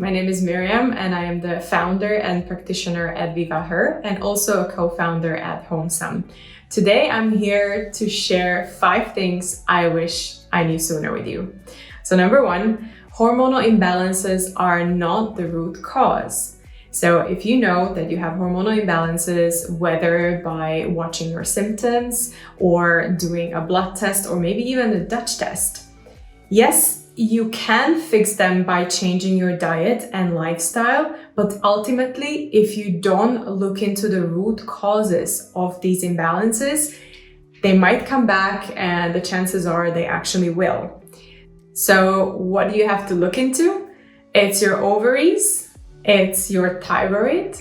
My name is Miriam and I am the founder and practitioner at VivaHer and also a co-founder at Whomesome. Today I'm here to share 5 things I wish I knew sooner with you. So number 1, hormonal imbalances are not the root cause. So if you know that you have hormonal imbalances, whether by watching your symptoms or doing a blood test or maybe even a Dutch test, yes, you can fix them by changing your diet and lifestyle, but ultimately, if you don't look into the root causes of these imbalances, they might come back and the chances are they actually will. So what do you have to look into? It's your ovaries, it's your thyroid,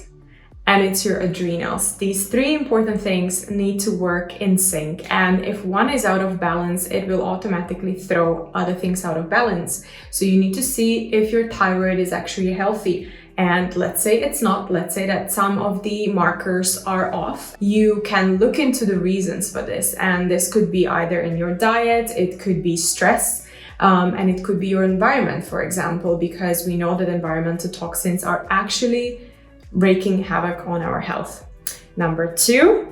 and it's your adrenals. These 3 important things need to work in sync. And if one is out of balance, it will automatically throw other things out of balance. So you need to see if your thyroid is actually healthy. And let's say it's not, let's say that some of the markers are off. You can look into the reasons for this. And this could be either in your diet, it could be stress, and it could be your environment, for example, because we know that environmental toxins are actually wreaking havoc on our health. Number 2,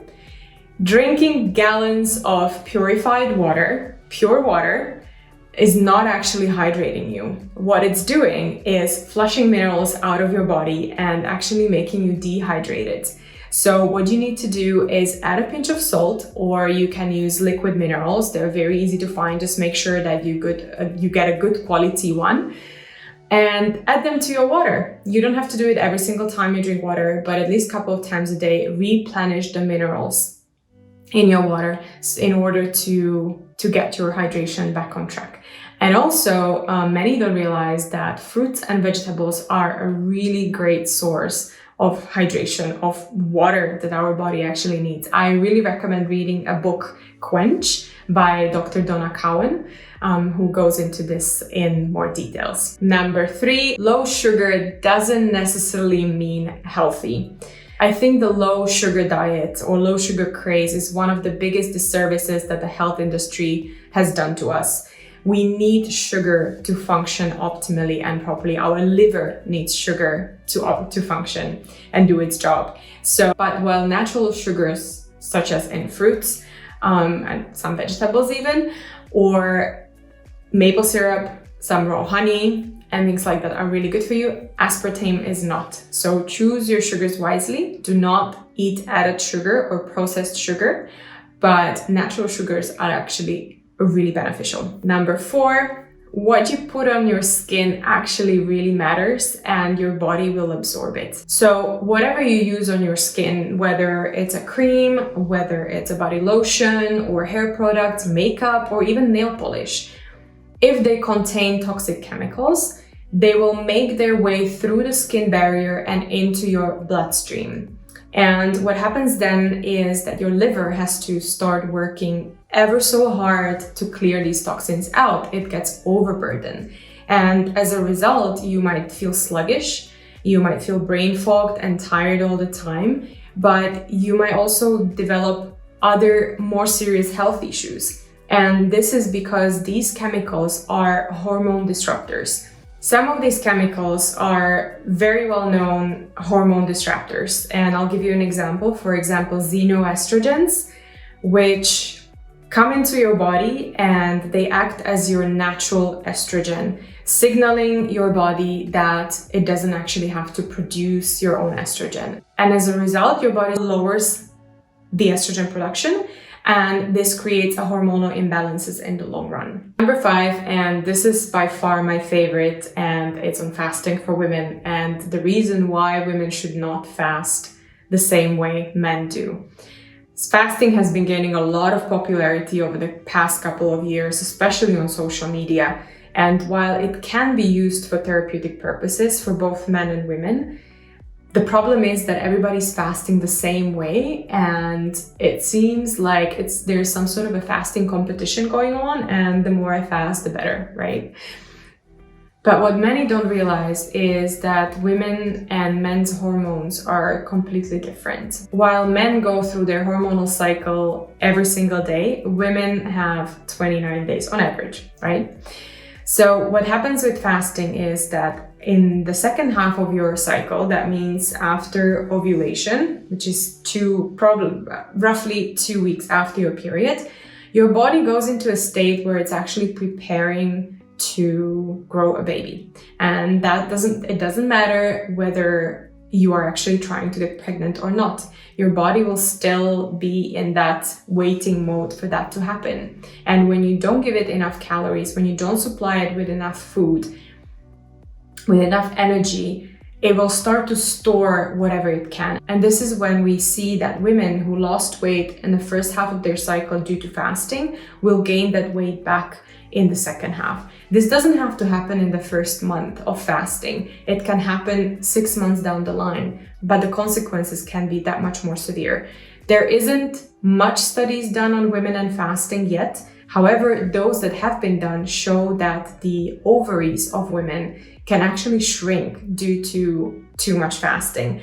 drinking gallons of purified water, pure water, is not actually hydrating you. What it's doing is flushing minerals out of your body and actually making you dehydrated. So what you need to do is add a pinch of salt, or you can use liquid minerals. They're very easy to find. Just make sure that you get a good quality one. And add them to your water. You don't have to do it every single time you drink water, but at least a couple of times a day, replenish the minerals in your water in order to get your hydration back on track. And also, many don't realize that fruits and vegetables are a really great source of hydration, of water that our body actually needs. I really recommend reading a book, Quench, by Dr. Donna Cowan, who goes into this in more details. Number 3, low sugar doesn't necessarily mean healthy. I think the low sugar diet or low sugar craze is one of the biggest disservices that the health industry has done to us. We need sugar to function optimally and properly. Our liver needs sugar to function and do its job. But while natural sugars, such as in fruits, and some vegetables even, or maple syrup, some raw honey, and things like that are really good for you, aspartame is not. So choose your sugars wisely. Do not eat added sugar or processed sugar, but natural sugars are actually really beneficial. Number 4, what you put on your skin actually really matters and your body will absorb it. So whatever you use on your skin, whether it's a cream, whether it's a body lotion or hair products, makeup, or even nail polish, if they contain toxic chemicals, they will make their way through the skin barrier and into your bloodstream. And what happens then is that your liver has to start working ever so hard to clear these toxins out. It gets overburdened. And as a result, you might feel sluggish, you might feel brain fogged and tired all the time, but you might also develop other more serious health issues. And this is because these chemicals are hormone disruptors. Some of these chemicals are very well-known hormone disruptors, and I'll give you an example. For example, xenoestrogens, which come into your body and they act as your natural estrogen, signaling your body that it doesn't actually have to produce your own estrogen. And as a result, your body lowers the estrogen production, and this creates a hormonal imbalances in the long run. Number 5, and this is by far my favorite, and it's on fasting for women, and the reason why women should not fast the same way men do. Fasting has been gaining a lot of popularity over the past couple of years, especially on social media. And while it can be used for therapeutic purposes for both men and women, the problem is that everybody's fasting the same way, and it seems like there's some sort of a fasting competition going on, and the more I fast, the better, right? But what many don't realize is that women and men's hormones are completely different. While men go through their hormonal cycle every single day, women have 29 days on average, right? So what happens with fasting is that in the second half of your cycle, that means after ovulation, which is roughly 2 weeks after your period, your body goes into a state where it's actually preparing to grow a baby. And it doesn't matter whether you are actually trying to get pregnant or not. Your body will still be in that waiting mode for that to happen. And when you don't give it enough calories, when you don't supply it with enough food, with enough energy, it will start to store whatever it can. And this is when we see that women who lost weight in the first half of their cycle due to fasting will gain that weight back in the second half. This doesn't have to happen in the first month of fasting. It can happen 6 months down the line, but the consequences can be that much more severe. There isn't much studies done on women and fasting yet. However, those that have been done show that the ovaries of women can actually shrink due to too much fasting.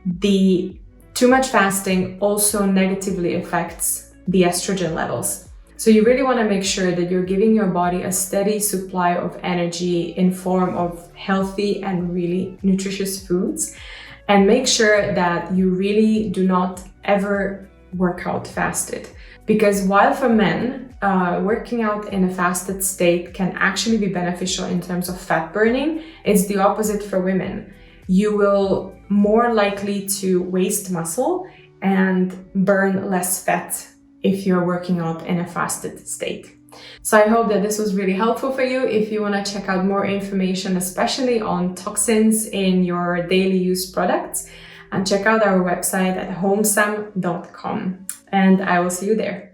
The too much fasting also negatively affects the estrogen levels. So you really want to make sure that you're giving your body a steady supply of energy in form of healthy and really nutritious foods, and make sure that you really do not ever work out fasted. Because while for men, working out in a fasted state can actually be beneficial in terms of fat burning, it's the opposite for women. You will more likely to waste muscle and burn less fat if you're working out in a fasted state. So I hope that this was really helpful for you. If you want to check out more information, especially on toxins in your daily use products, and check out our website at whomesome.com. And I will see you there.